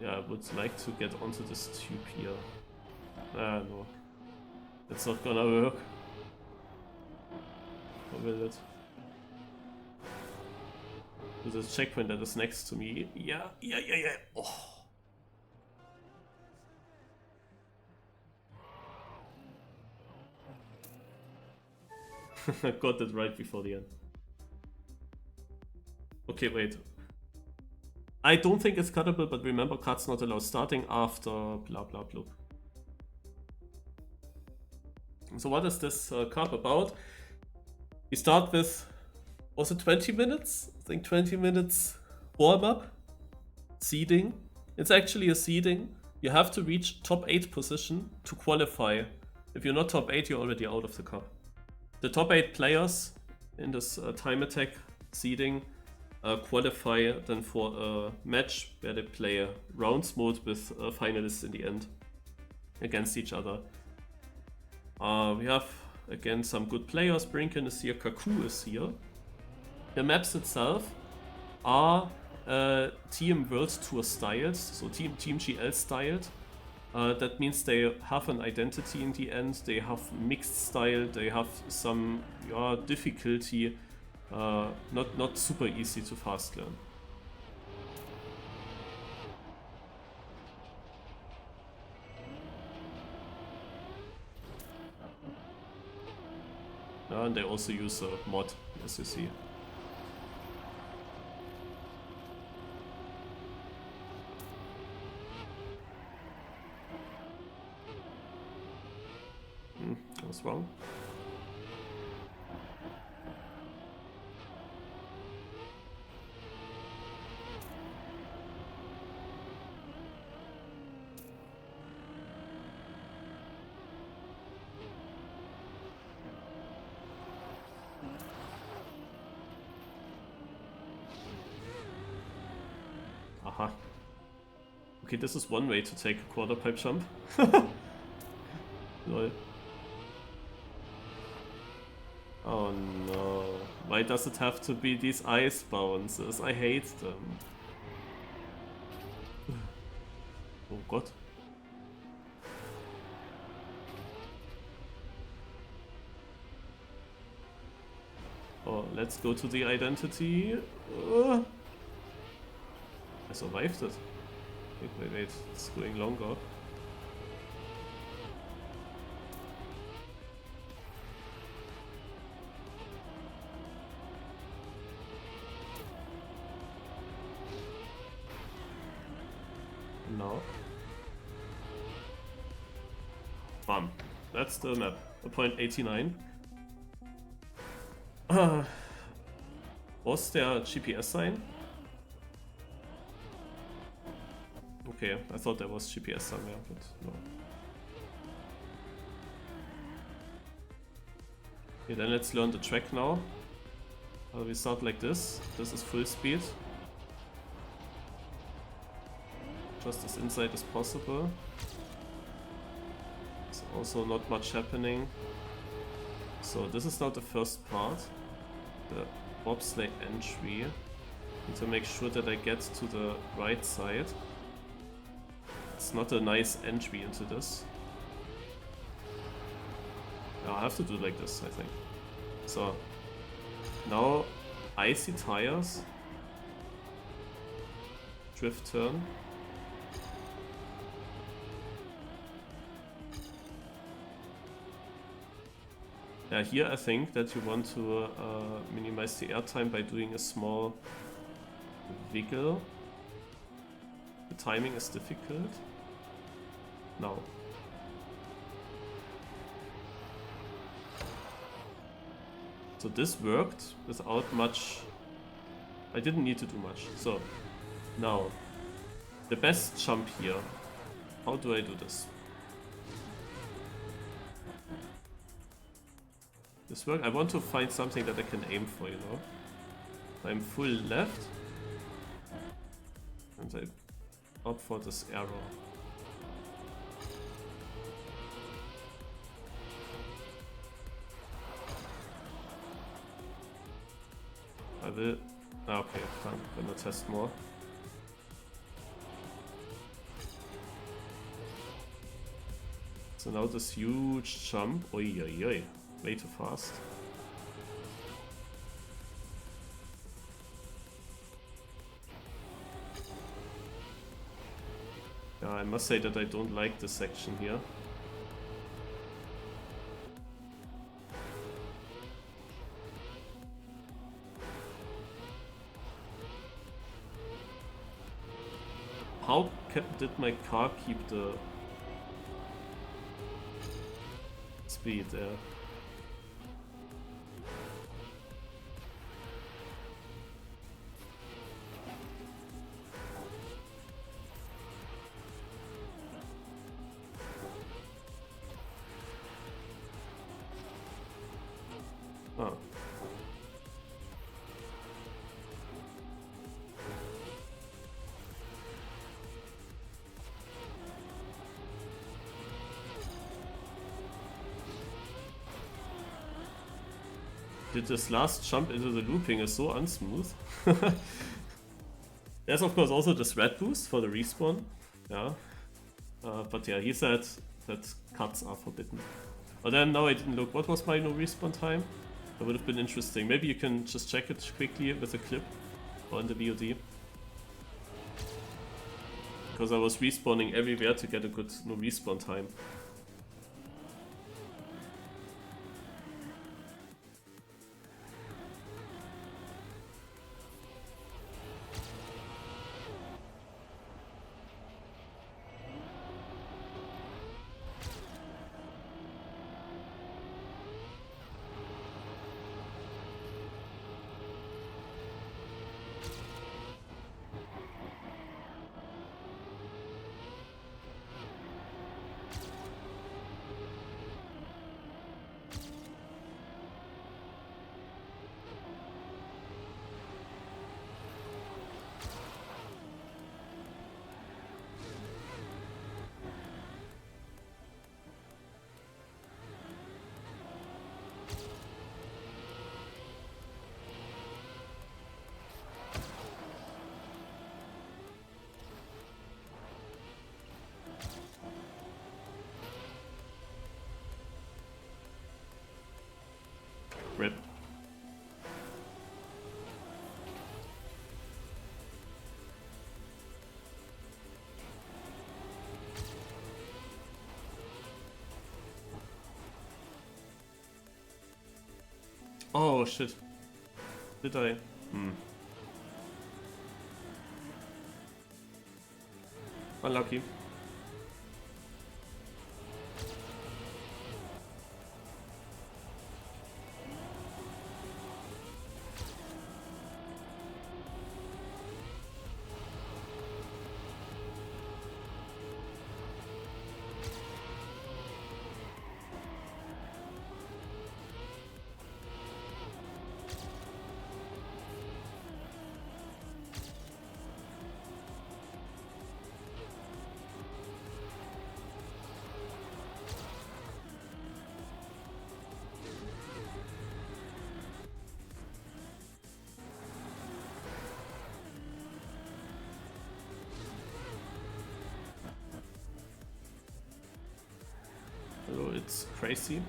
Yeah, I would like to get onto this tube here. Ah, no. It's not gonna work. Or will it? With the checkpoint that is next to me. Yeah. Oh. Got it right before the end. Okay, wait. I don't think it's cuttable, but remember, cuts not allowed starting after blah blah blah. So what is this cup about? You start with, was it 20 minutes? I think 20 minutes warm-up, seeding. It's actually a seeding. You have to reach top 8 position to qualify. If you're not top 8, you're already out of the cup. The top 8 players in this time attack seeding qualify then for a match where they play a rounds mode with finalists in the end against each other. We have again some good players. Brinken is here, Kaku is here. The maps itself are Team World Tour styled, so Team GL styled. That means they have an identity in the end, they have mixed style, they have some difficulty, not super easy to fast learn. And they also use a mod, as you see. That was wrong. Aha. Okay, this is one way to take a quarter pipe jump. Lol. Oh no. Why does it have to be these ice bounces? I hate them. Oh god. Oh, let's go to the identity. I survived it. Wait, it's going longer. No. Bam. That's the map. A point 89. Was there GPS sign? Okay, I thought there was GPS somewhere, but no. Okay, then let's learn the track now. We start like this. This is full speed. Just as inside as possible. There's also not much happening. So this is now the first part. The bobsleigh entry. Need to make sure that I get to the right side. It's not a nice entry into this. Yeah, I have to do like this, I think. So now icy tires. Drift turn. Yeah, here I think that you want to minimize the airtime by doing a small wiggle. The timing is difficult. No. So this worked without much. I didn't need to do much. So now the best jump here. How do I do this? This work. I want to find something that I can aim for, you know. I'm full left. And I opt for this arrow. I will. Okay, fine. I'm gonna test more. So now this huge jump. Oi, oi, oi. Way too fast. Yeah, I must say that I don't like this section here. How did my car keep the speed there? Oh. Did this last jump into the looping is so unsmooth. There's of course also this red boost for the respawn. Yeah. But yeah, he said that cuts are forbidden. But then now I didn't look. What was my no respawn time? That would have been interesting. Maybe you can just check it quickly with a clip or in the VOD. Because I was respawning everywhere to get a good no respawn time. Rip. Oh shit. Did I? Unlucky. So it's crazy.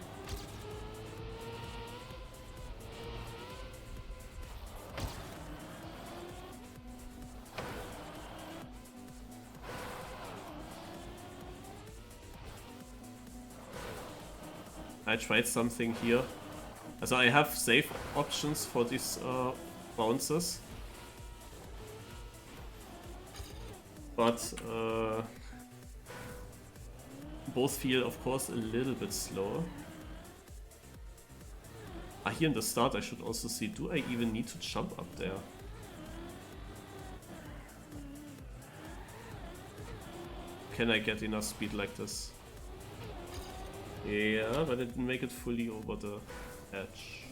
I tried something here. So I have save options for these bounces. But both feel, of course, a little bit slower. Here in the start I should also see, do I even need to jump up there? Can I get enough speed like this? Yeah, but I didn't make it fully over the edge.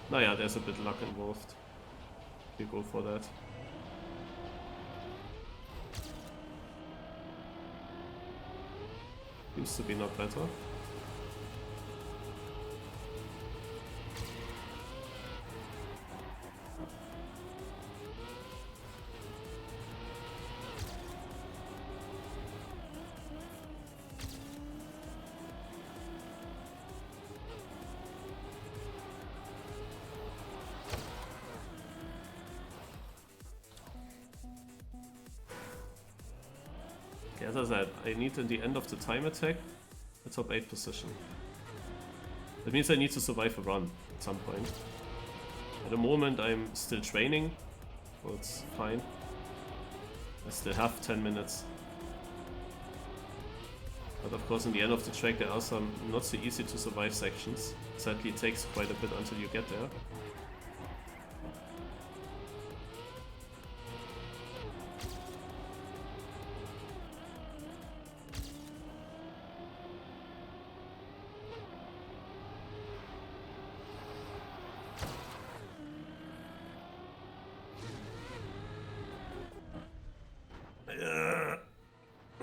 Naja, there's a bit luck involved. We go for that. Seems to be not better. as I said, I need in the end of the time attack a top 8 position. That means I need to survive a run at some point. At the moment I'm still training, so it's fine. I still have 10 minutes. But of course in the end of the track there are some not so easy to survive sections. Sadly it takes quite a bit until you get there.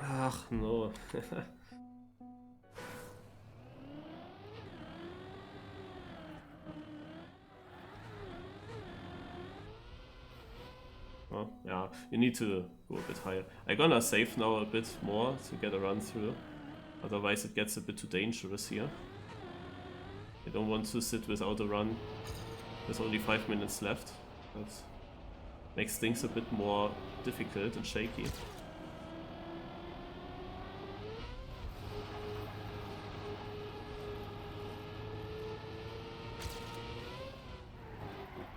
Ach no. Oh, yeah, you need to go a bit higher. I'm gonna save now a bit more to get a run through. Otherwise it gets a bit too dangerous here. I don't want to sit without a run. There's only 5 minutes left. That makes things a bit more difficult and shaky.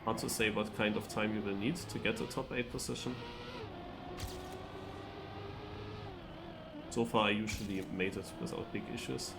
Hard to say what kind of time you will need to get a top 8 position. So far I usually made it without big issues.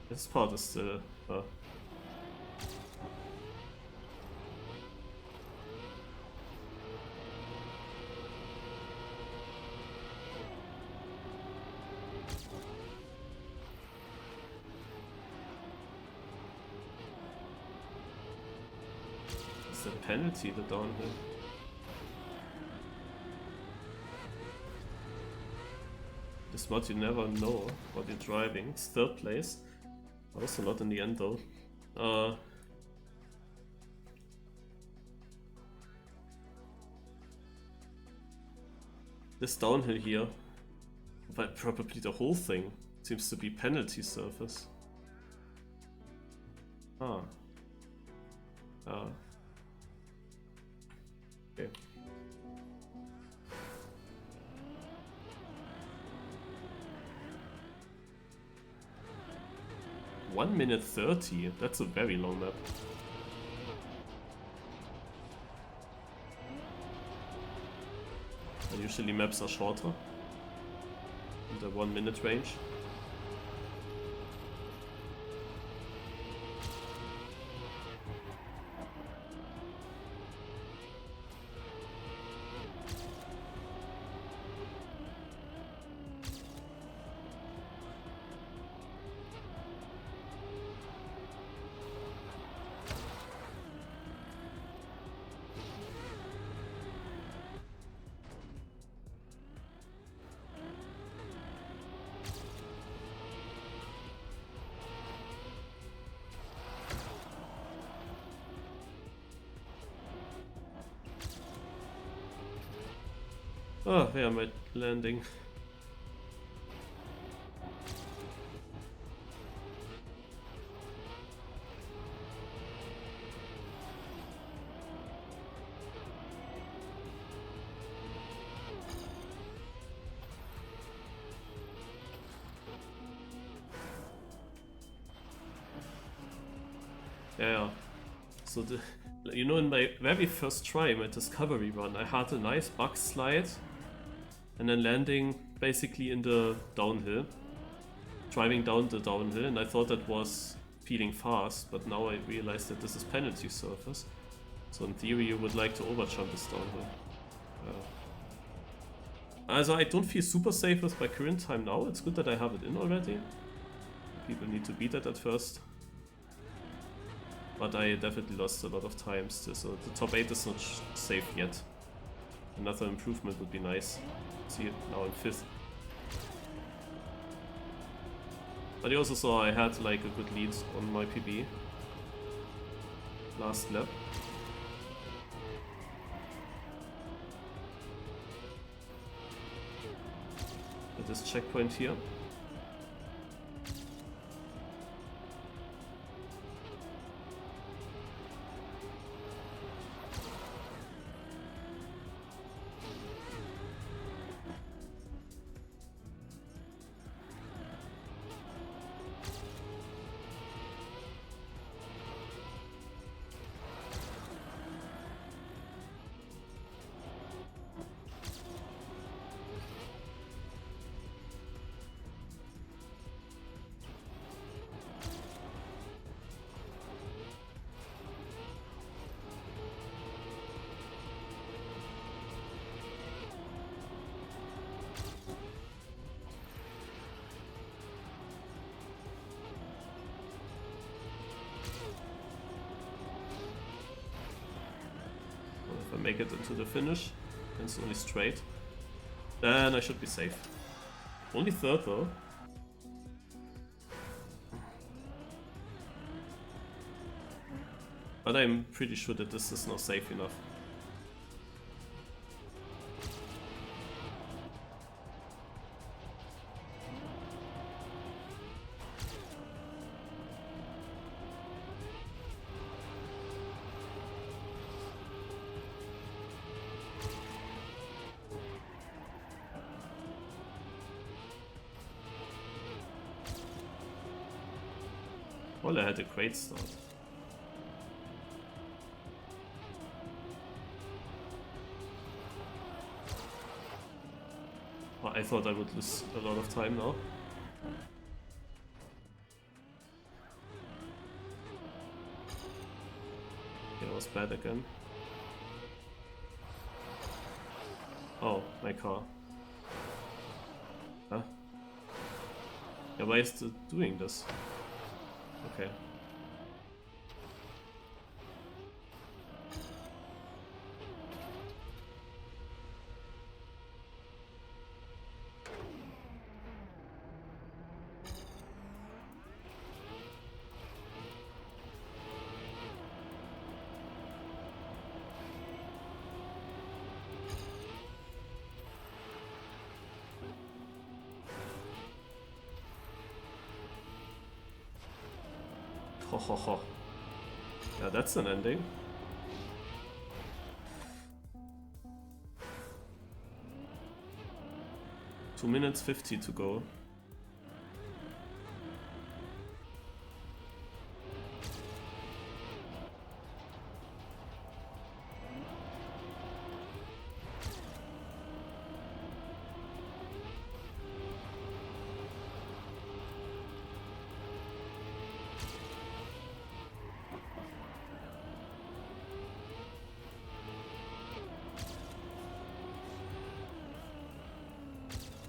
This part is still... It's a penalty, the downhill. This mod you never know what you're driving. It's 3rd place. Also not in the end though. This downhill here, but probably the whole thing, seems to be penalty surface. Okay. 1 minute 30, that's a very long map. And usually maps are shorter, in the 1 minute range. Oh, where am I landing? Yeah, so you know, in my very first try, my discovery run, I had a nice bug slide and then landing basically in the downhill, driving down the downhill, and I thought that was feeling fast, but now I realized that this is penalty surface. So in theory you would like to overjump this downhill. Also I don't feel super safe with my current time now. It's good that I have it in already. People need to beat it at first. But I definitely lost a lot of times, so the top 8 is not safe yet. Another improvement would be nice. See it now in 5th. But you also saw I had like a good lead on my PB last lap. At this checkpoint here. If I make it into the finish, and it's only straight, then I should be safe. Only third though. But I'm pretty sure that this is not safe enough. Well, I had a great start. Well, I thought I would lose a lot of time now. Okay, I was bad again. Oh, my car. Huh? Yeah, why is it doing this? Okay. Ho ho ho. Yeah, that's an ending. Two minutes 50 to go.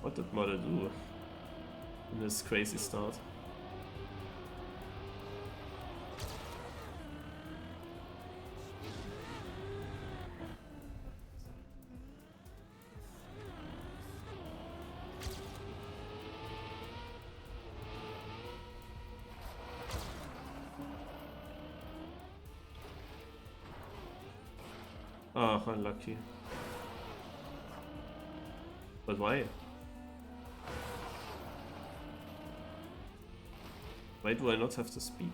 What did Model do in this crazy start? Ah, unlucky. But why? Why do I not have the speed?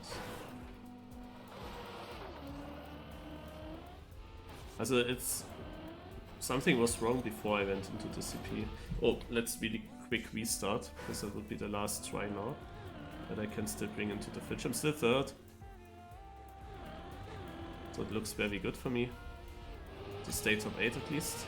Also, it's... something was wrong before I went into the CP. Oh, let's really quick restart, because that would be the last try now. That I can still bring into the fridge. I'm still third. So it looks very good for me. To stay top 8 at least.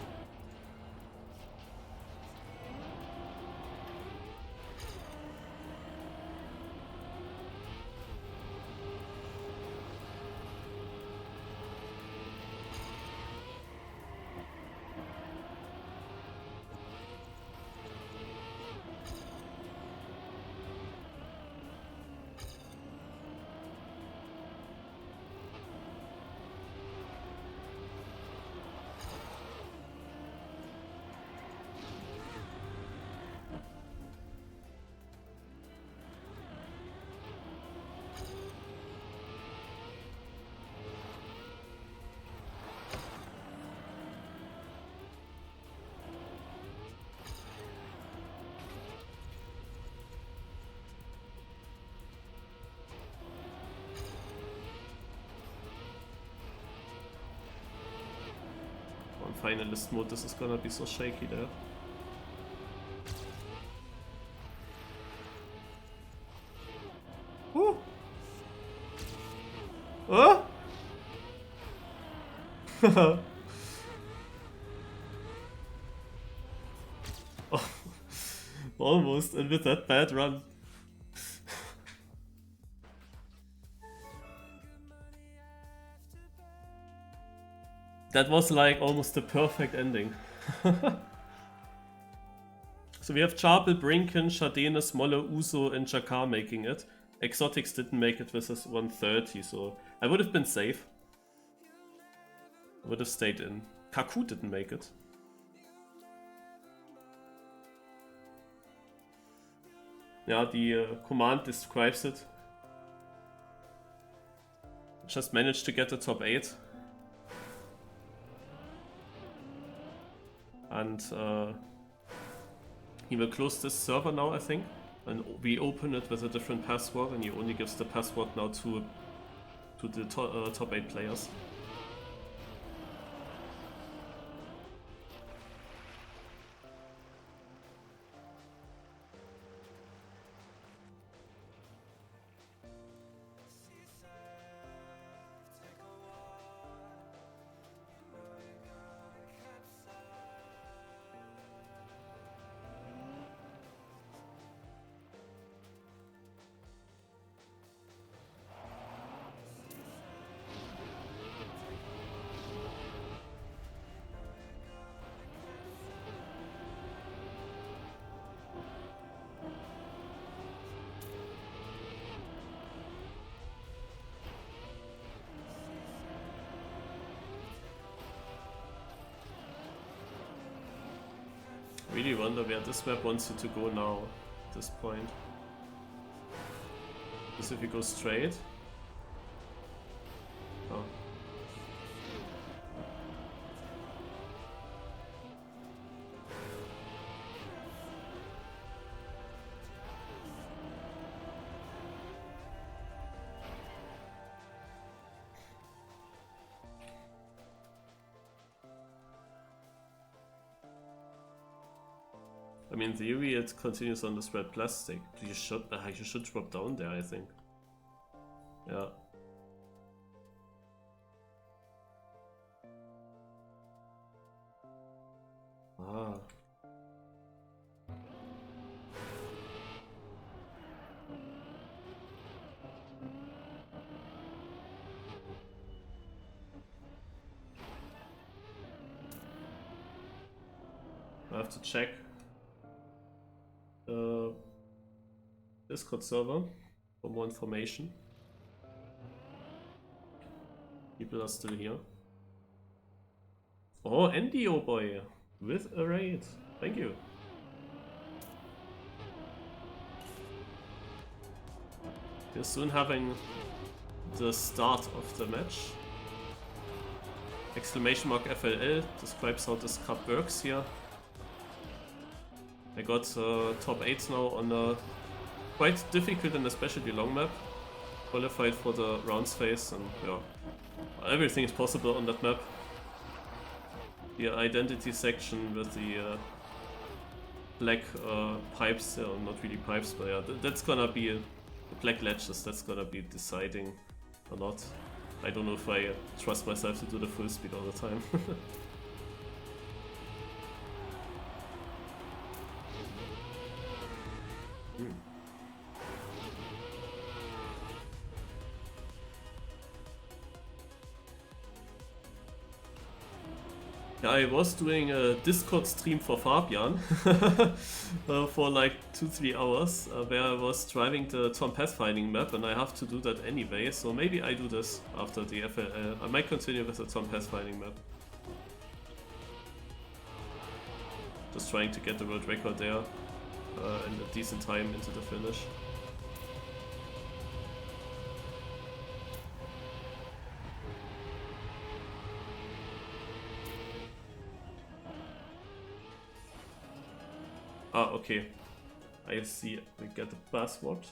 Finalist mode, this is gonna be so shaky there. Woo! Oh! Oh, almost, and with that bad run. That was like almost the perfect ending. So we have Chapel, Brinken, Shadene, Smoller, Uso, and Jakar making it. Exotics didn't make it with us 130, so I would have been safe. Would have stayed in. Kaku didn't make it. Yeah, the command describes it. Just managed to get the top 8. And he will close this server now, I think. And we open it with a different password, and he only gives the password now to the top 8 players. Really wonder where this map wants you to go now at this point. Because if you go straight. Oh. I mean, in theory, it continues on this red plastic. You should drop down there, I think. Yeah. Ah. I have to check Discord server for more information. People are still here. Oh, Andy, oh boy, with a raid. Thank you. We're soon having the start of the match. Exclamation mark FLL describes how this cup works here. I got top 8 now on a quite difficult and especially long map. Qualified for the rounds phase, and yeah, everything is possible on that map. The identity section with the black pipes, not really pipes, but yeah, that's gonna be the black ledges, that's gonna be deciding a lot. I don't know if I trust myself to do the full speed all the time. Yeah, I was doing a Discord stream for Fabian for like 2-3 hours where I was driving the Tom Pathfinding map, and I have to do that anyway, so maybe I do this after the FLL. I might continue with the Tom Pathfinding map. Just trying to get the world record there and a decent time into the finish. Ah, okay. I see. We get the password.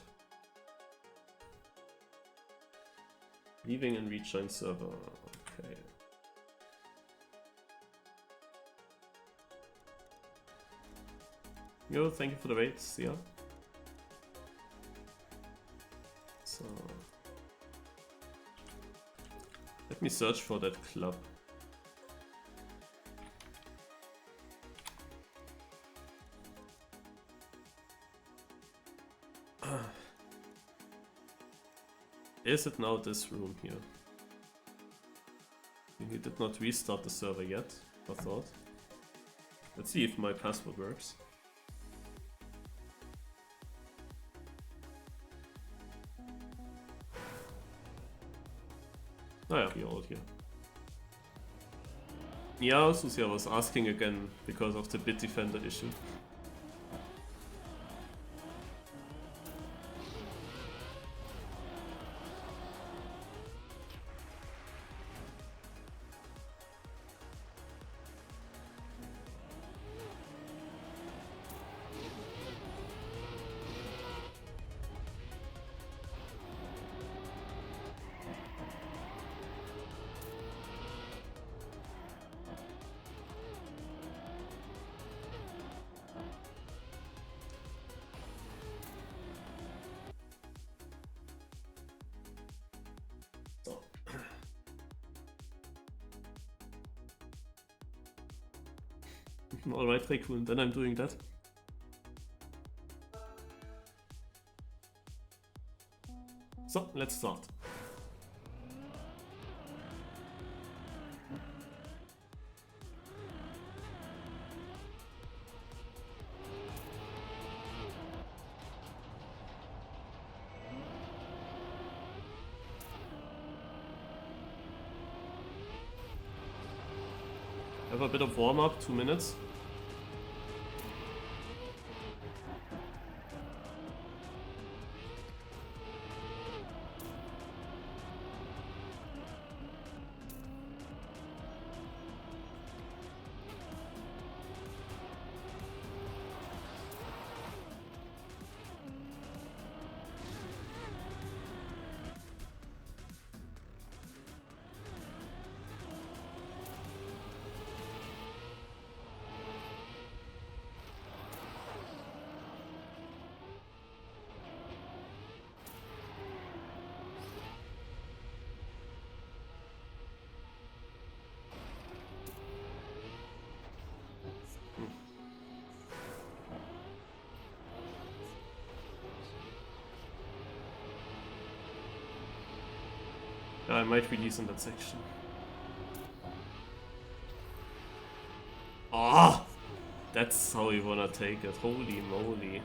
Leaving and rejoin server. Okay. Yo, thank you for the rates, yeah. So let me search for that club. Is it now this room here? He did not restart the server yet, I thought. Let's see if my password works. Oh yeah, we're all here. Yeah, Susie, I was asking again because of the Bitdefender issue. Alright, Raycoon, then I'm doing that. So, let's start. Have a bit of warm-up, 2 minutes. I might release in that section. Ah, that's how you wanna take it. Holy moly.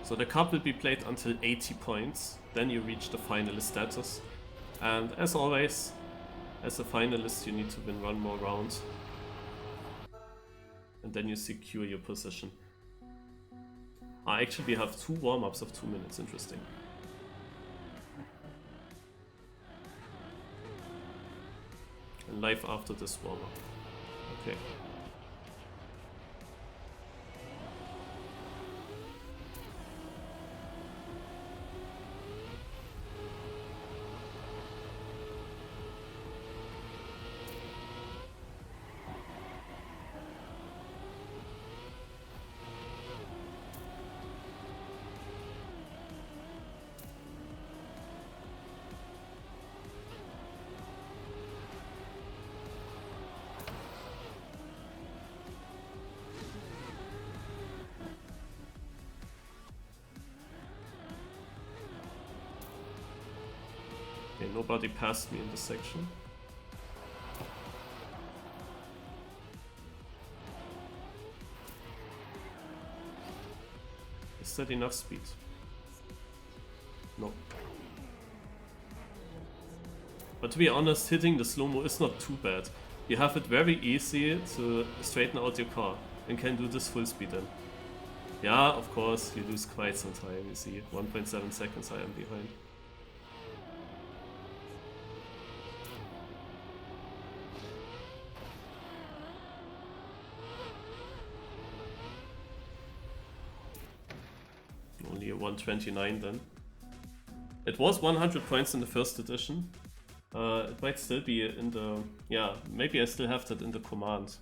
So the cup will be played until 80 points, then you reach the finalist status. And as always, as a finalist you need to win 1 more round. And then you secure your position. Actually we have 2 warm-ups of 2 minutes, interesting. And live after this warm-up. Okay. Nobody passed me in this section. Is that enough speed? No. But to be honest, hitting the slow-mo is not too bad. You have it very easy to straighten out your car and can do this full speed then. Yeah, of course, you lose quite some time, you see. 1.7 seconds I am behind. only 129 then. It was 100 points in the first edition. It might still be in the... yeah, maybe I still have that in the command.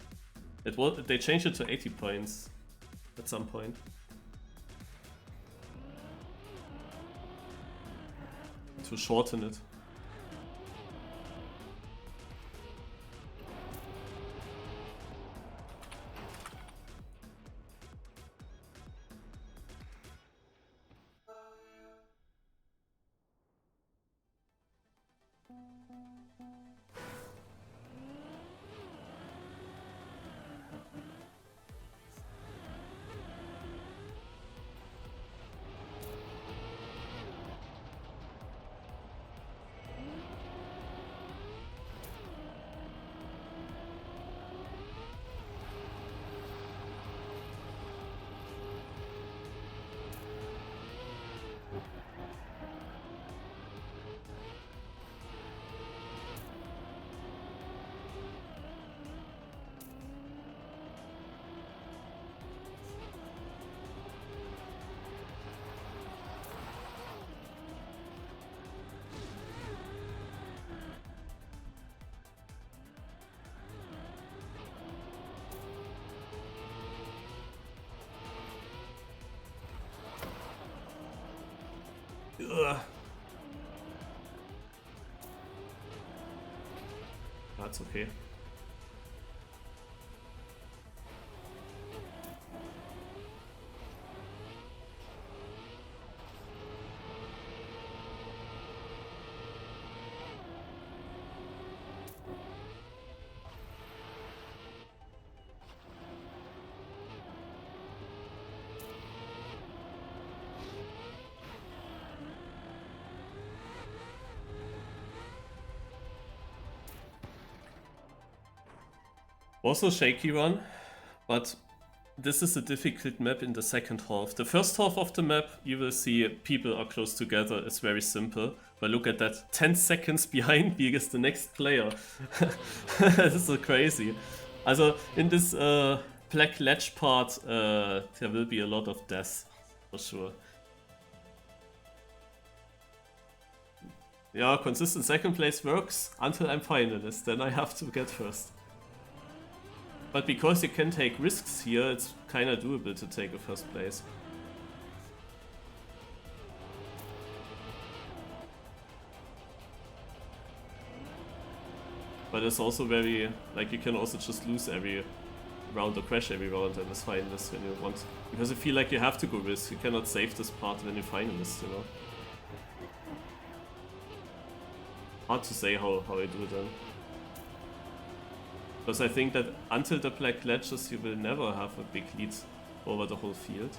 They changed it to 80 points at some point. To shorten it. Ugh. That's okay. Also shaky run, but this is a difficult map in the second half. The first half of the map, you will see people are close together. It's very simple. But look at that, 10 seconds behind me is the next player. This is so crazy. Also in this black ledge part, there will be a lot of death, for sure. Yeah, consistent second place works until I'm finalist, then I have to get first. But because you can take risks here, it's kinda doable to take a first place. But it's also very, like, you can also just lose every round or crash every round and it's finalist when you want. Because you feel like you have to go risk, you cannot save this part when you're finalist, you know. Hard to say how I do it then. Because I think that until the black ledges you will never have a big lead over the whole field.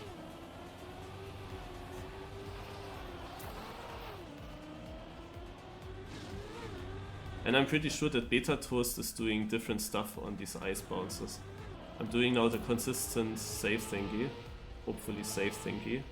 And I'm pretty sure that Beta Toast is doing different stuff on these ice bounces. I'm doing now the consistent save thingy, hopefully save thingy.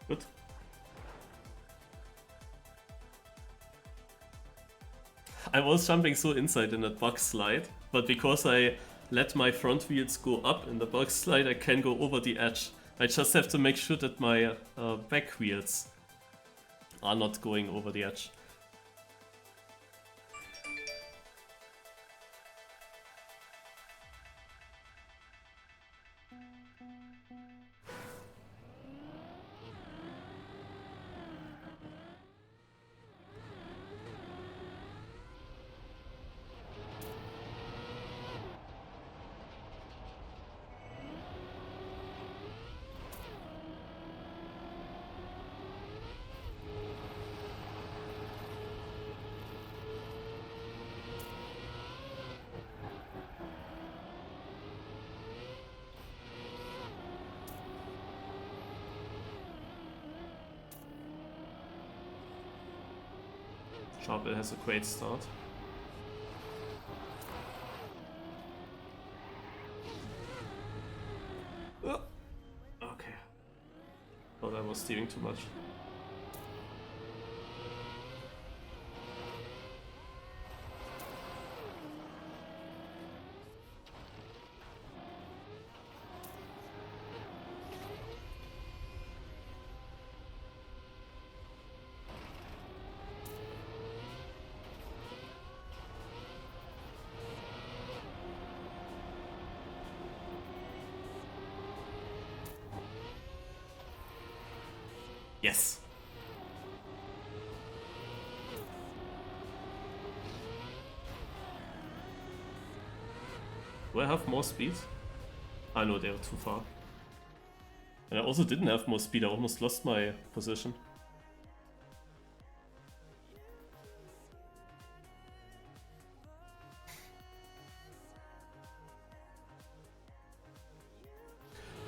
Good. I was jumping so inside in that bug slide, but because I let my front wheels go up in the bug slide, I can go over the edge. I just have to make sure that my back wheels are not going over the edge. Sharpel has a great start. Okay. Thought I was steering too much. Yes. Do I have more speed? I know they are too far. And I also didn't have more speed, I almost lost my position.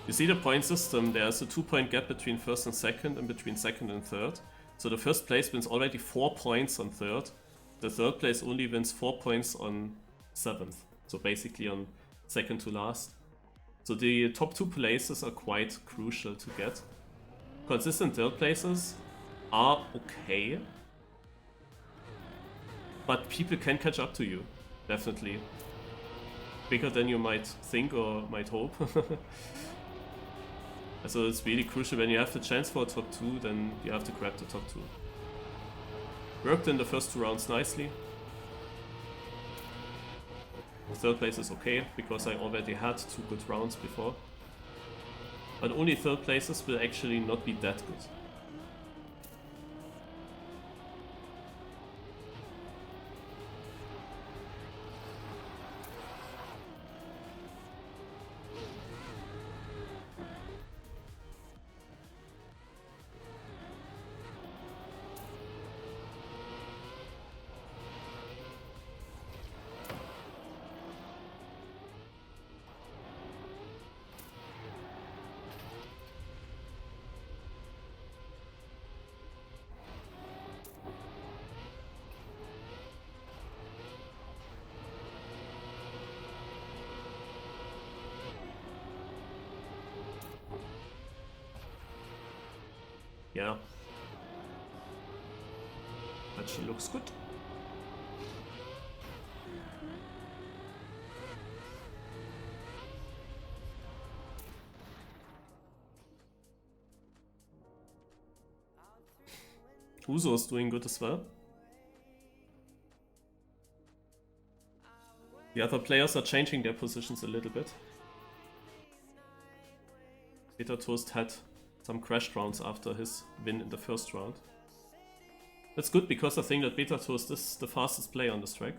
You see the point system, there's a 2-point gap between first and second and between second and third. So the first place wins already 4 points on third. The third place only wins 4 points on seventh. So basically on second to last. So the top 2 places are quite crucial to get. Consistent third places are okay. But people can catch up to you, definitely. Bigger than you might think or might hope. So it's really crucial when you have the chance for a top 2, then you have to grab the top 2. Worked in the first 2 rounds nicely. The third place is okay, because I already had 2 good rounds before. But only third places will actually not be that good. Yeah. Actually looks good. Uso is doing good as well. The other players are changing their positions a little bit. Beta Toast had some crashed rounds after his win in the first round. That's good because I think that Beta Toast is the fastest player on this track.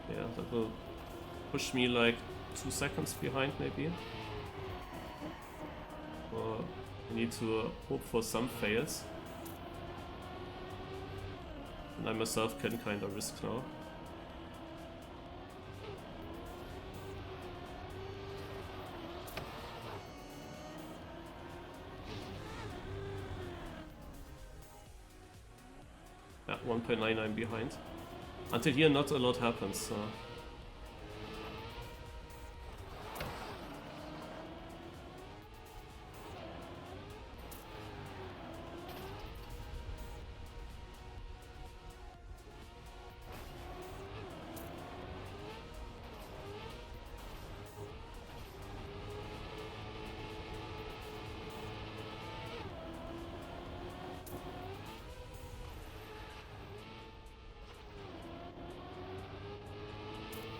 Yeah, that will push me like 2 seconds behind maybe. Or I need to hope for some fails. And I myself can kind of risk now. Yeah, 1.99 behind. Until here, not a lot happens. So.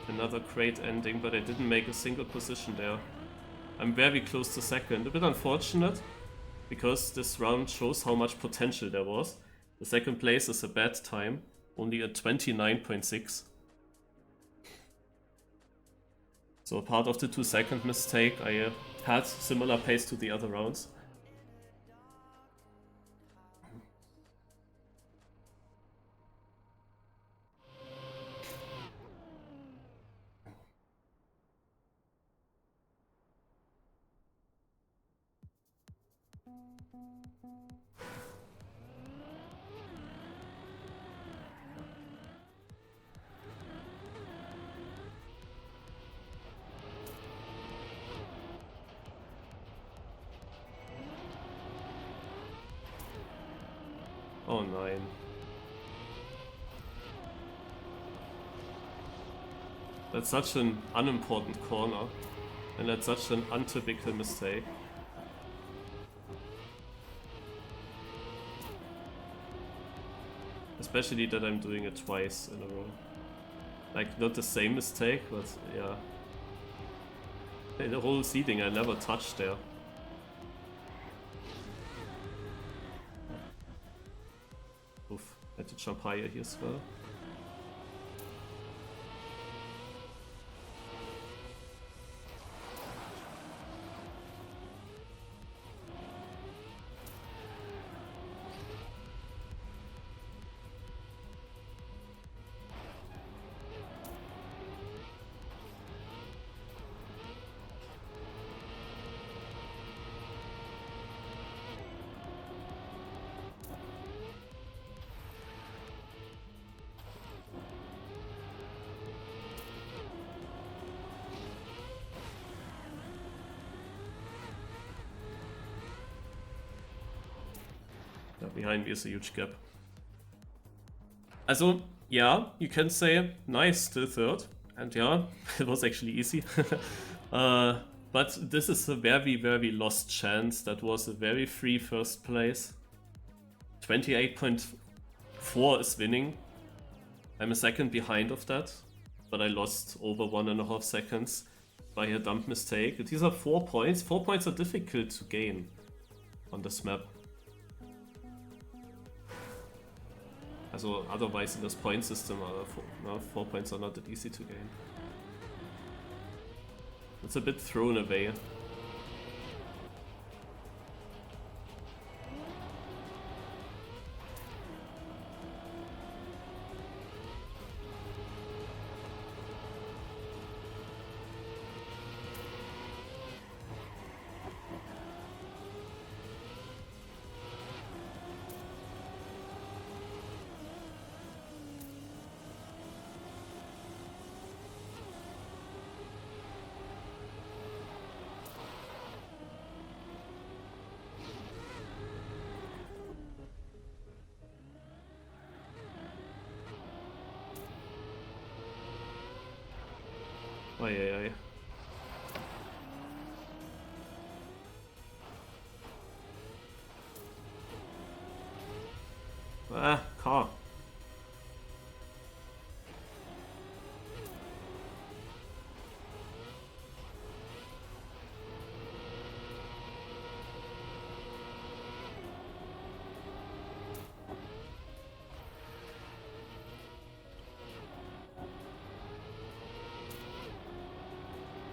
Another great ending, but I didn't make a single position there. I'm very close to second. A bit unfortunate, because this round shows how much potential there was. The second place is a bad time, only a 29.6. So part of the 2-second mistake, I had similar pace to the other rounds. Oh, 9. That's such an unimportant corner, and that's such an untypical mistake. Especially that I'm doing it twice in a row. Like, not the same mistake, but yeah. The whole seeding I never touched there. Oof, had to jump higher here as well. Behind me is a huge gap. Also, yeah, you can say, nice, still third. And yeah, it was actually easy. But this is a very, very lost chance. That was a very free first place. 28.4 is winning. I'm a second behind of that. But I lost over 1.5 seconds by a dumb mistake. These are 4 points. 4 points are difficult to gain on this map. Also, otherwise in this point system, 4 points are not that easy to gain. It's a bit thrown away. Oi, oi, oi. Ah, car.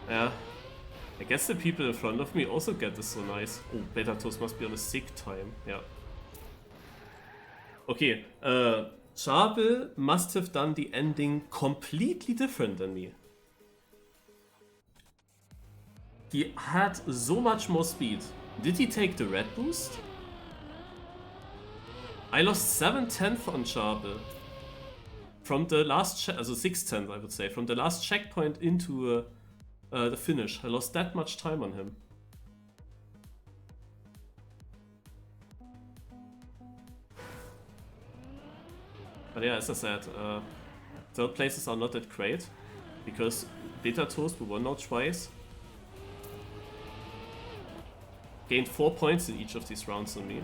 Yeah. I guess the people in front of me also get this so nice. Oh, Beta Toast must be on a sick time. Yeah. Okay, Charbel must have done the ending completely different than me. He had so much more speed. Did he take the red boost? I lost 7/10 on Charbel. From the last, also 6/10 I would say, from the last checkpoint into the finish. I lost that much time on him. But yeah, as I said, third places are not that great, because Beta Toast, who won now twice, gained 4 points in each of these rounds on me.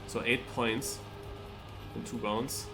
So 8 points in 2 rounds.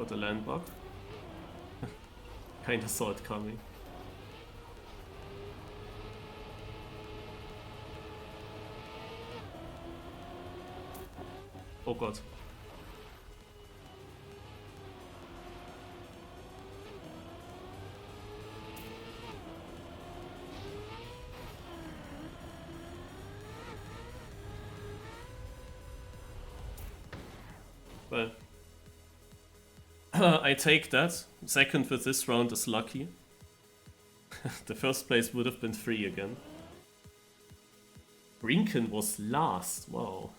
the land bug. Kinda saw it coming. Oh god. Well, I take that. Second with this round is lucky. The first place would have been 3 again. Rinken was last, wow.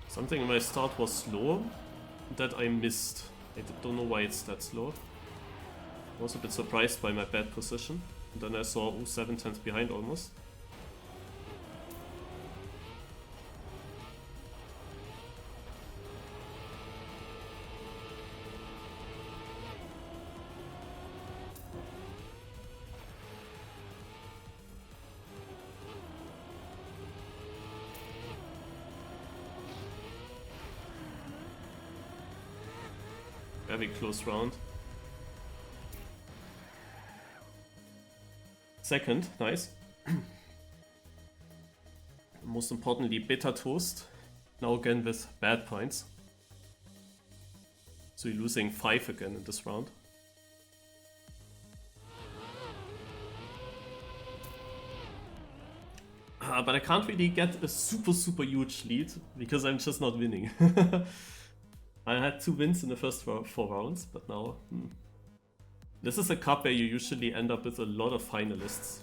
Something in my start was slow that I missed. I don't know why it's that slow. I was a bit surprised by my bad position. And then I saw 7/10 behind almost. Very close round. Second, nice. Most importantly, bitter toast. Now again with bad points. So you're losing 5 again in this round. But I can't really get a super huge lead because I'm just not winning. I had 2 wins in the first 4 rounds, but now... This is a cup where you usually end up with a lot of finalists.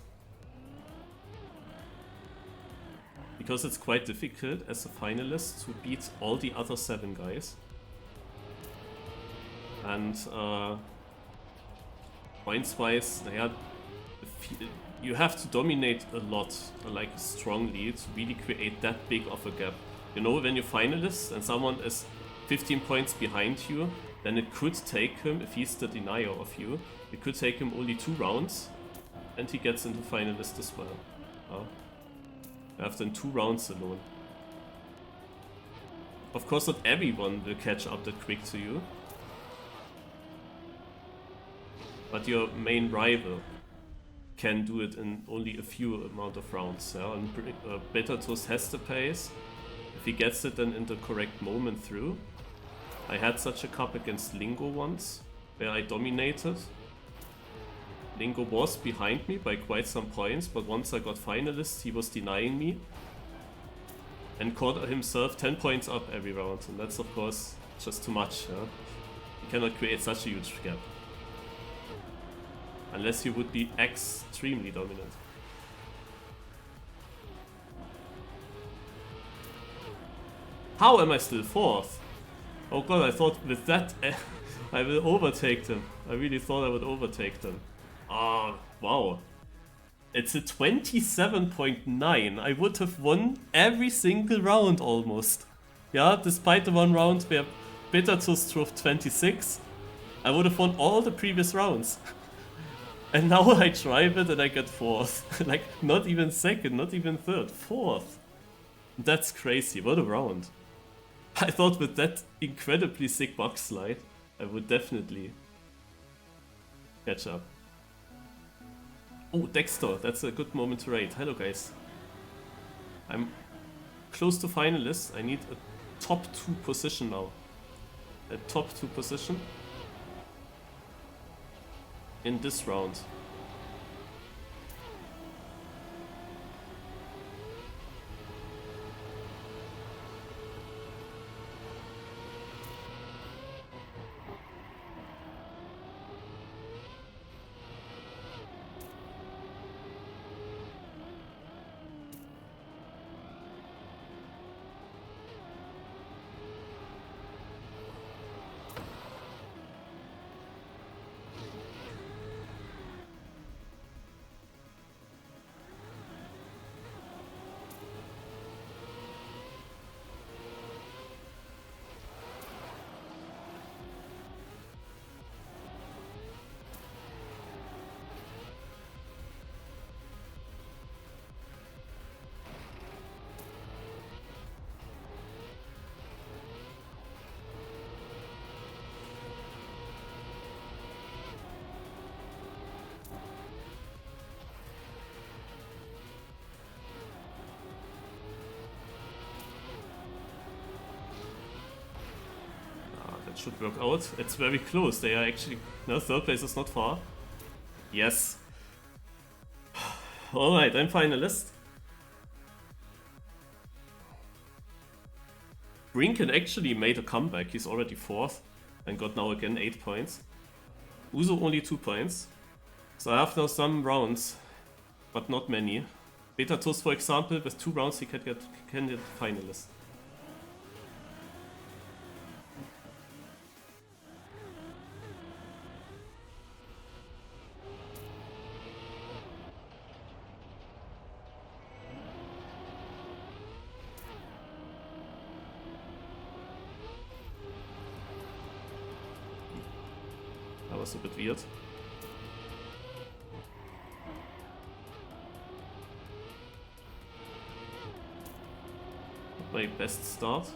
Because it's quite difficult as a finalist to beat all the other 7 guys. And points-wise, you have to dominate a lot, like strongly, to really create that big of a gap. You know, when you're finalist and someone is 15 points behind you, then it could take him, if he's the denier of you, it could take him only 2 rounds and he gets into finalist as well. You have then 2 rounds alone. Of course not everyone will catch up that quick to you, but your main rival can do it in only a few amount of rounds. Yeah? And Betatos has the pace. If he gets it then in the correct moment through. I had such a cup against Lingo once, where I dominated. Lingo was behind me by quite some points, but once I got finalist, he was denying me. And caught himself 10 points up every round, and that's of course just too much. Yeah? You cannot create such a huge gap. Unless you would be extremely dominant. How am I still 4th? Oh god, I thought with that I will overtake them. I really thought I would overtake them. Ah, wow. It's a 27.9. I would have won every single round almost. Yeah, despite the 1 round where Betatus drove 26, I would have won all the previous rounds. And now I drive it and I get 4th. Like, not even 2nd, not even 3rd, 4th. That's crazy, what a round. I thought with that incredibly sick box slide, I would definitely catch up. Oh, Dexter, that's a good moment to raid. Hello guys. I'm close to finalist. I need a top 2 position now. A top 2 position in this round. That should work out. It's very close. They are actually... No, third place is not far. Yes. Alright, I'm finalist. Brinken actually made a comeback. He's already 4th and got now again 8 points. Uso only 2 points. So I have now some rounds, but not many. Beta Toast, for example, with 2 rounds he can get finalist. That was a bit weird. Not my best start.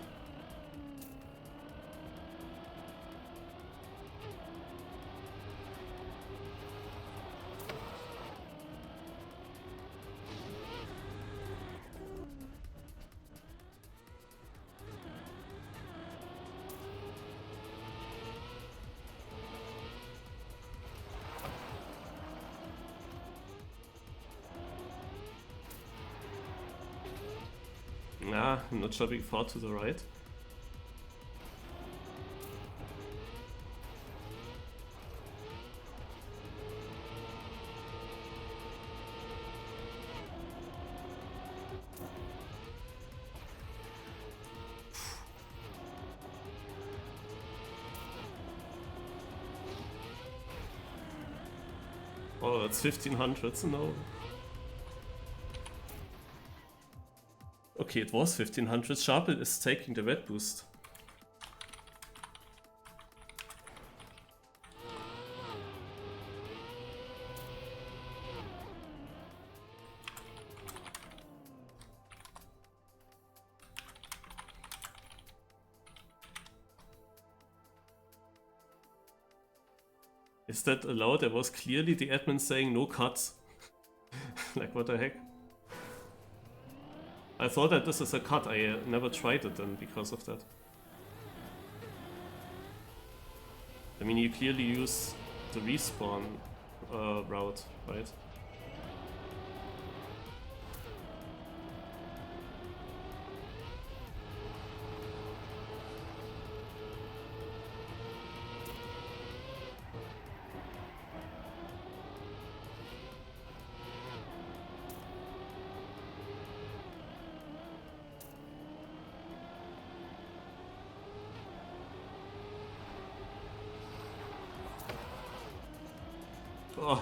Nah, I'm not jumping far to the right. Oh, that's 1500s, no. Okay, it was 1500. Sharple is taking the red boost. Is that allowed? There was clearly the admin saying no cuts. Like, what the heck? I thought that this is a cut. I never tried it then because of that. I mean, you clearly use the respawn route, right? Oh.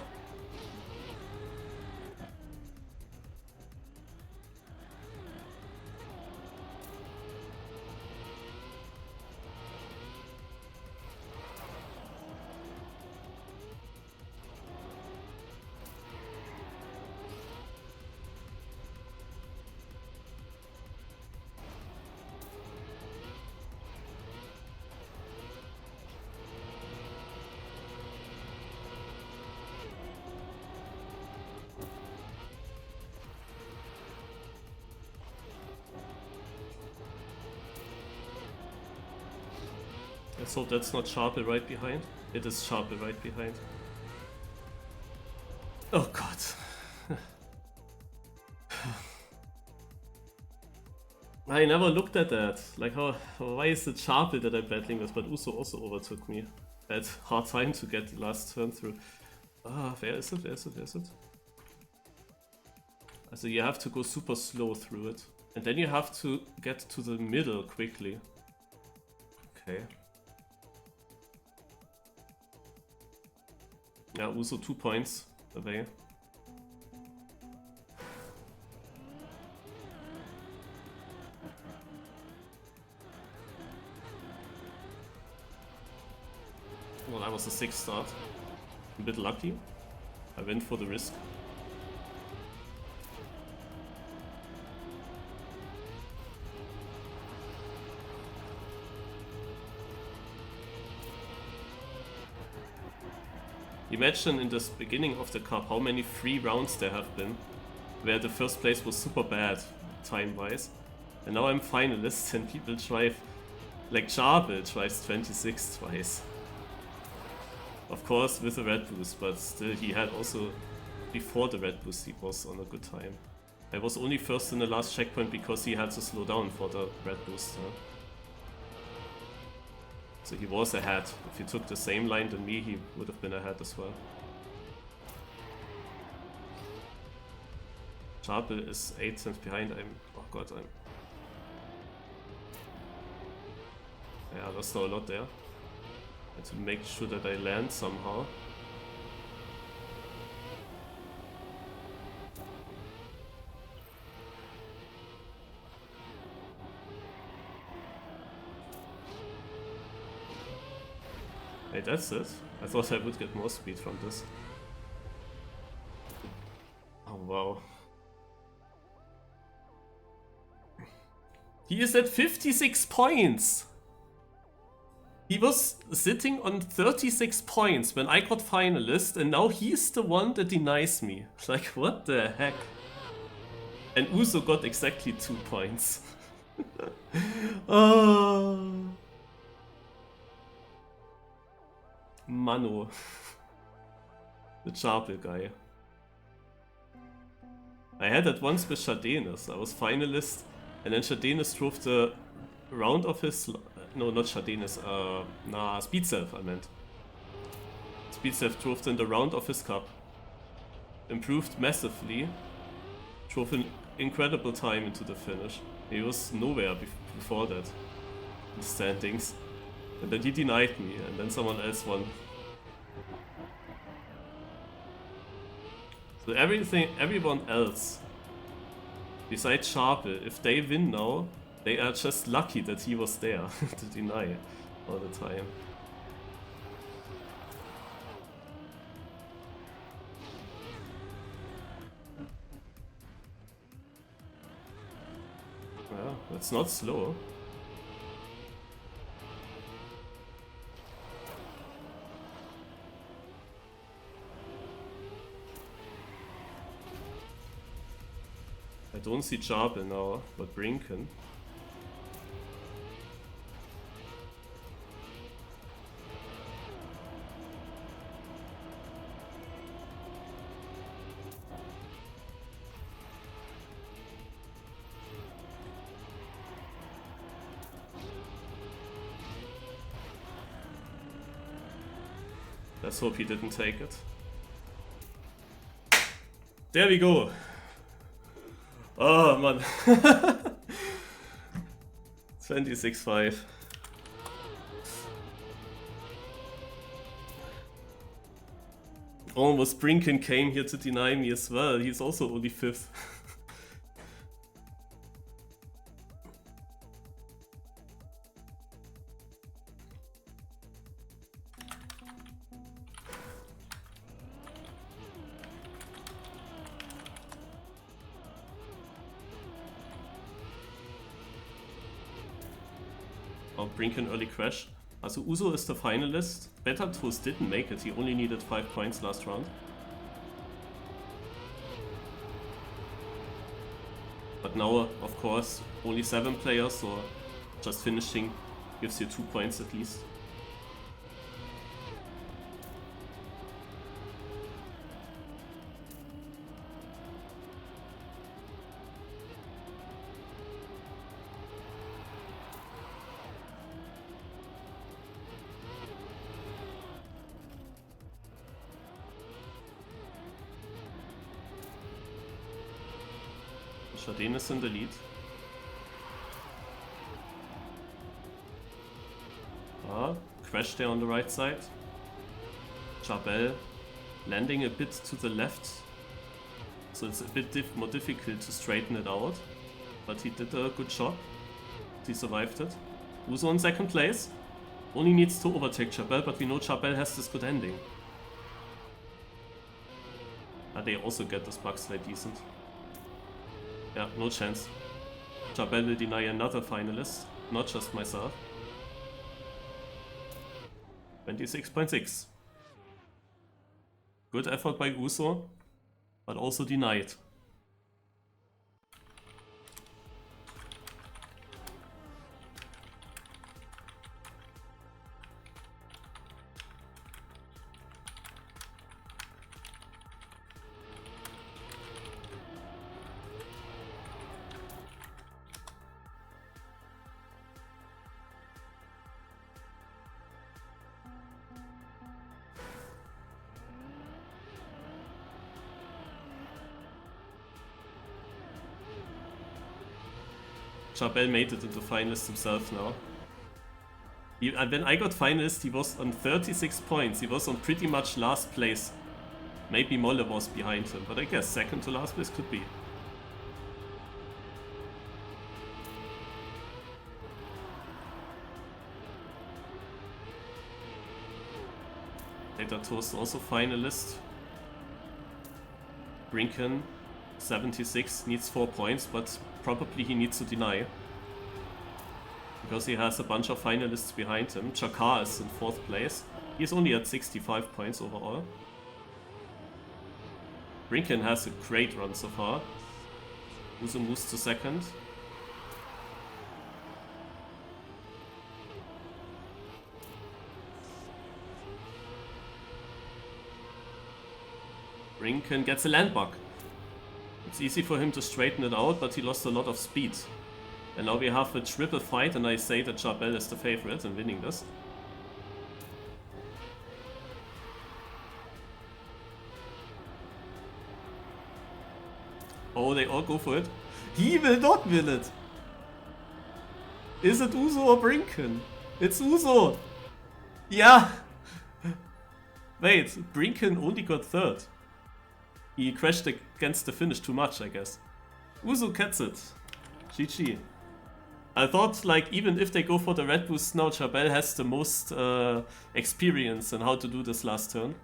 Let's hope that's not Sharple right behind. It is Sharple right behind. Oh god. I never looked at that. Like, why is it Sharple that I'm battling with? But Uso also overtook me. I had hard time to get the last turn through. Ah, where is it? Where is it? Where is it? So you have to go super slow through it. And then you have to get to the middle quickly. Okay. Yeah, Uso 2 points away. Well, that was a 6 start. A bit lucky. I went for the risk. Imagine in this beginning of the cup how many free rounds there have been, where the first place was super bad, time-wise. And now I'm finalist and people drive Like Charbel tries 26 twice. Of course with a red boost, but still he had also, before the red boost he was on a good time. I was only first in the last checkpoint because he had to slow down for the red boost. So he was ahead. If he took the same line than me, he would have been ahead as well. Charbel is 8 cents behind. Oh god, yeah, there's not a lot there. I have to make sure that I land somehow. Hey, that's it. I thought I would get more speed from this. Oh wow. He is at 56 points! He was sitting on 36 points when I got Finalist, and now he's the one that denies me. Like, what the heck? And Uso got exactly 2 points. Oh. Mano. The Charbel guy. I had that once with Shadenis. I was Finalist, and then Shadenis drove the round of his... No, not Shadenis, Speedself I meant. Speedself drove in the round of his cup. Improved massively. Drove an incredible time into the finish. He was nowhere before that. In the standings. And then he denied me, and then someone else won. So everyone else, besides Charbel, if they win now, they are just lucky that he was there to deny all the time. Well, that's not slow. I don't see Charbel now, but Brinken. Let's hope he didn't take it. There we go. Oh man. 26-5. Almost Brinken came here to deny me as well. He's also only 5th. Brinken early crash. Also Uso is the Finalist. Betatros didn't make it, he only needed 5 points last round. But now, of course, only 7 players, so just finishing gives you 2 points at least. Shadenis in the lead. Crash there on the right side. Charbel landing a bit to the left. So it's a bit more difficult to straighten it out. But he did a good job. He survived it. Uso in 2nd place. Only needs to overtake Charbel, but we know Charbel has this good ending. They also get this bugslide decent. Yeah, no chance. Charbel will deny another Finalist, not just myself. 26.6. Good effort by Uso, but also denied. Charbel made it into finalist himself now. When I got finalist, he was on 36 points. He was on pretty much last place. Maybe Molle was behind him, but I guess second to last place could be. Toast also finalist. Brinken, 76, needs 4 points, but probably he needs to deny. Because he has a bunch of finalists behind him. Chakar is in 4th place. He's only at 65 points overall. Brinken has a great run so far. Uso moves to 2nd. Brinken gets a land bug. It's easy for him to straighten it out, but he lost a lot of speed. And now we have a triple fight, and I say that Charbel is the favorite in winning this. Oh, they all go for it. He will not win it! Is it Uso or Brinken? It's Uso! Yeah! Wait, Brinken only got 3rd. He crashed against the finish too much, I guess. Uso gets it. GG. I thought, like, even if they go for the red boost now, Charbel has the most experience in how to do this last turn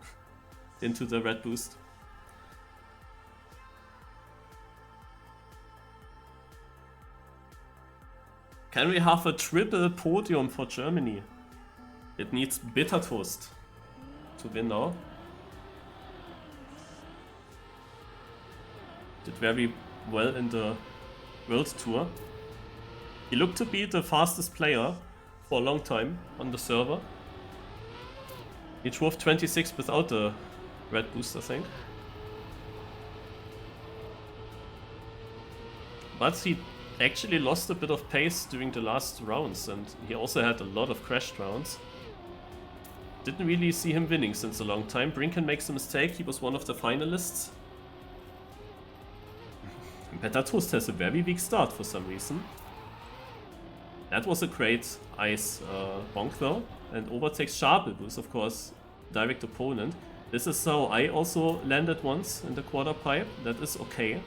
into the red boost. Can we have a triple podium for Germany? It needs Bitter Toast to win now. Did very well in the World Tour. He looked to be the fastest player for a long time on the server. He drove 26 without the red boost, I think. But he actually lost a bit of pace during the last rounds, and he also had a lot of crashed rounds. Didn't really see him winning since a long time. Brinken makes a mistake, he was one of the finalists. Better Toast has a very weak start for some reason. That was a great ice bonk though, and overtakes Charbel, who is of course direct opponent. This is how I also landed once in the quarter pipe, that is okay.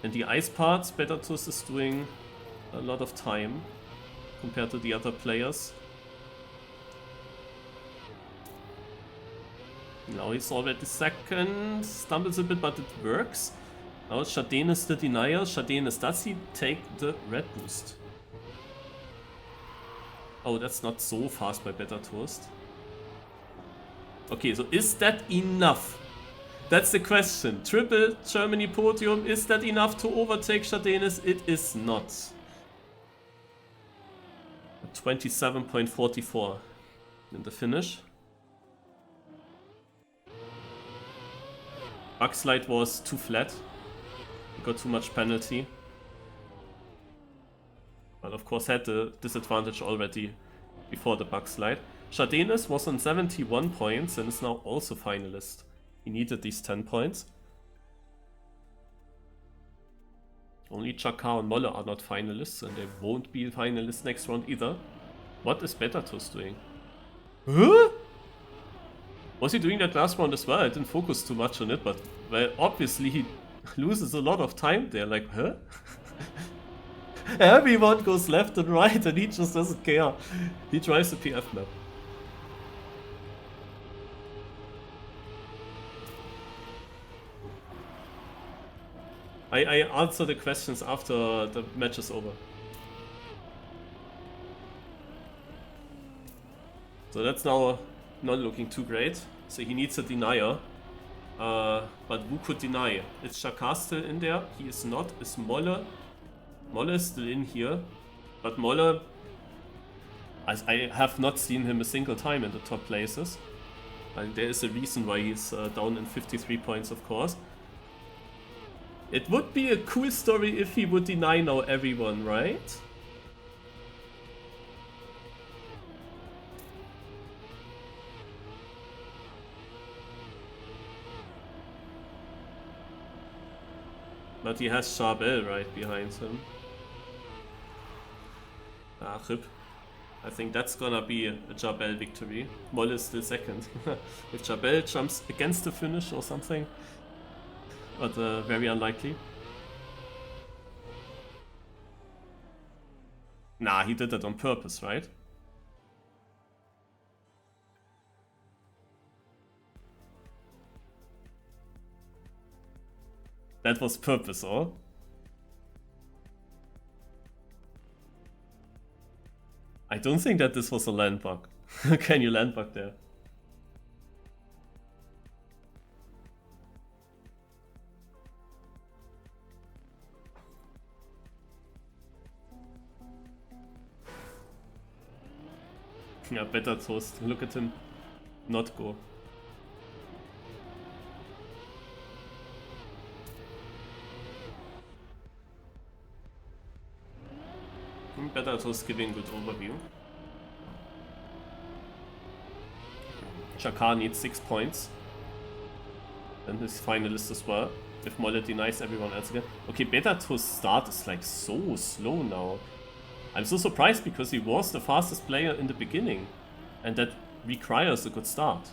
In the ice parts, Better Toast is doing a lot of time compared to the other players. Now he's already 2nd, stumbles a bit, but it works. Now Chardin is the denier. Chardin, does he take the red boost? Oh, that's not so fast by Better Toast. Okay, so is that enough? That's the question. Triple Germany podium, is that enough to overtake Chardin? It is not. 27.44 in the finish. Bugslide was too flat. He got too much penalty. But of course had the disadvantage already before the bugslide. Chardin was on 71 points and is now also finalist. He needed these 10 points. Only Chakar and Molle are not finalists, and they won't be finalists next round either. What is Better Toast doing? Huh? Was he doing that last round as well? I didn't focus too much on it, but well, obviously he loses a lot of time there. Like, huh? Everyone goes left and right and he just doesn't care. He drives the PF map. I answer the questions after the match is over. So that's now not looking too great. So he needs a denier. But who could deny? Is Chakar still in there? He is not. Is Molle? Molle is still in here. But Molle, I have not seen him a single time in the top places. And there is a reason why he's down in 53 points, of course. It would be a cool story if he would deny now everyone, right? But he has Charbel right behind him. Ah, rip. I think that's gonna be a Charbel victory. Moll is still second. If Charbel jumps against the finish or something. But very unlikely. Nah, he did that on purpose, right? That was purpose, or? I don't think that this was a land bug. Can you land bug there? Yeah, better toast. Look at him not go. Better toast giving good overview. Chakar needs 6 points. And his finalist as well. If Molle denies everyone else again. Okay, Beta toast start is like so slow now. I'm so surprised because he was the fastest player in the beginning. And that requires a good start.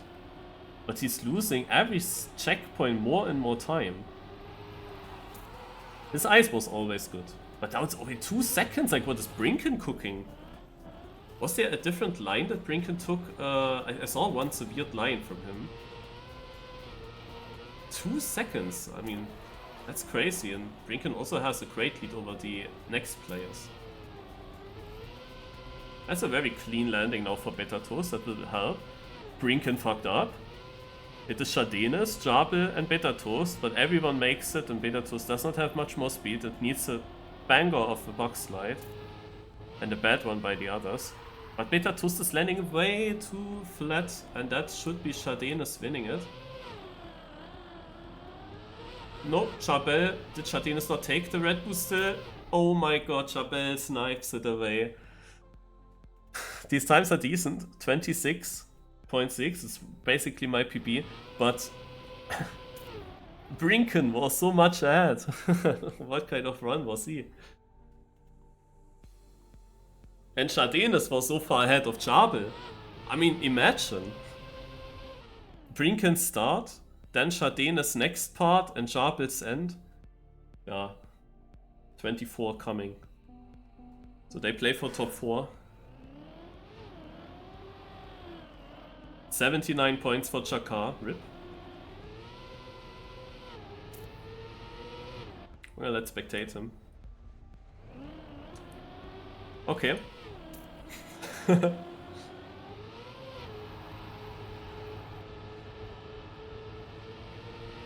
But he's losing every checkpoint more and more time. His ice was always good. But now it's only 2 seconds, like what is Brinken cooking? Was there a different line that Brinken took? I saw one severe line from him. 2 seconds, I mean, that's crazy. And Brinken also has a great lead over the next players. That's a very clean landing now for Beta Toast, that will help. Brinken fucked up. It is Shadenes, Jabel and Beta Toast, but everyone makes it and Beta Toast does not have much more speed. It needs a banger of the bug slide and a bad one by the others. But Beta Toast is landing way too flat and that should be Shadenes winning it. No, Charbel, did Shadenes not take the red boost still? Oh my god, Charbel snipes it away. These times are decent, 26.6 is basically my PB, but Brinken was so much ahead. What kind of run was he? And Shadenes was so far ahead of Charbel. I mean, imagine. Brinken's start, then Shadenes' next part and Charbel's end. Yeah, 24 coming. So they play for top 4. 79 points for Chakar, rip. Well, let's spectate him. Okay.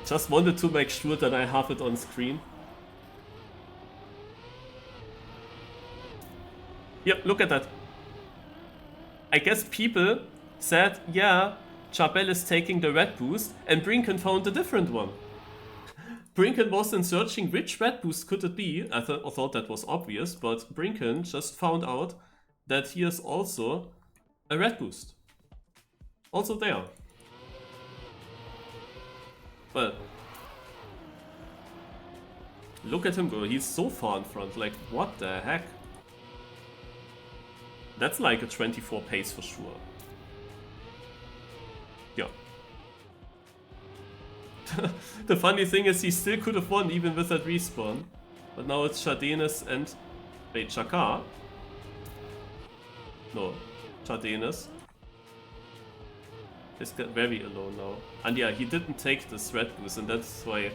Just wanted to make sure that I have it on screen. Yep, look at that. I guess people said, yeah, Charbel is taking the red boost, and Brinken found a different one. Brinken wasn't searching which red boost could it be. I thought that was obvious, but Brinken just found out that he is also a red boost. Also there. Well, look at him go, he's so far in front, like what the heck? That's like a 24 pace for sure. Yeah. The funny thing is he still could have won even with that respawn. But now it's Shadenes and... wait, Chakar? No, Shadenes. He's got very alone now. And yeah, he didn't take this red boost and that's why...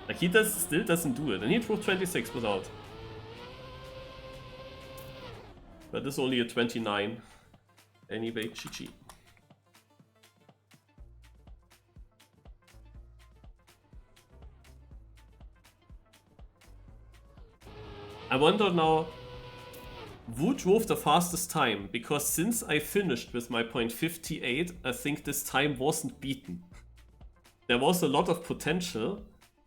like he still doesn't do it. And he drove 26 without. But this is only a 29. Anyway, GG. I wonder now, who drove the fastest time? Because since I finished with my point 58, I think this time wasn't beaten. There was a lot of potential,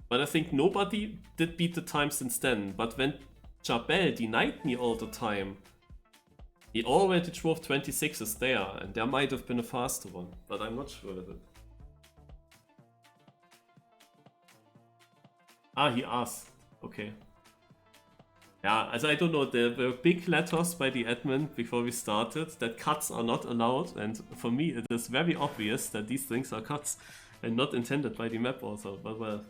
but I think nobody did beat the time since then. But when Charbel denied me all the time, he already drove 26s there, and there might have been a faster one, but I'm not sure of it. Ah, he asked. Okay. Yeah, also I don't know, there were big letters by the admin before we started that cuts are not allowed, and for me it is very obvious that these things are cuts and not intended by the map author, but well.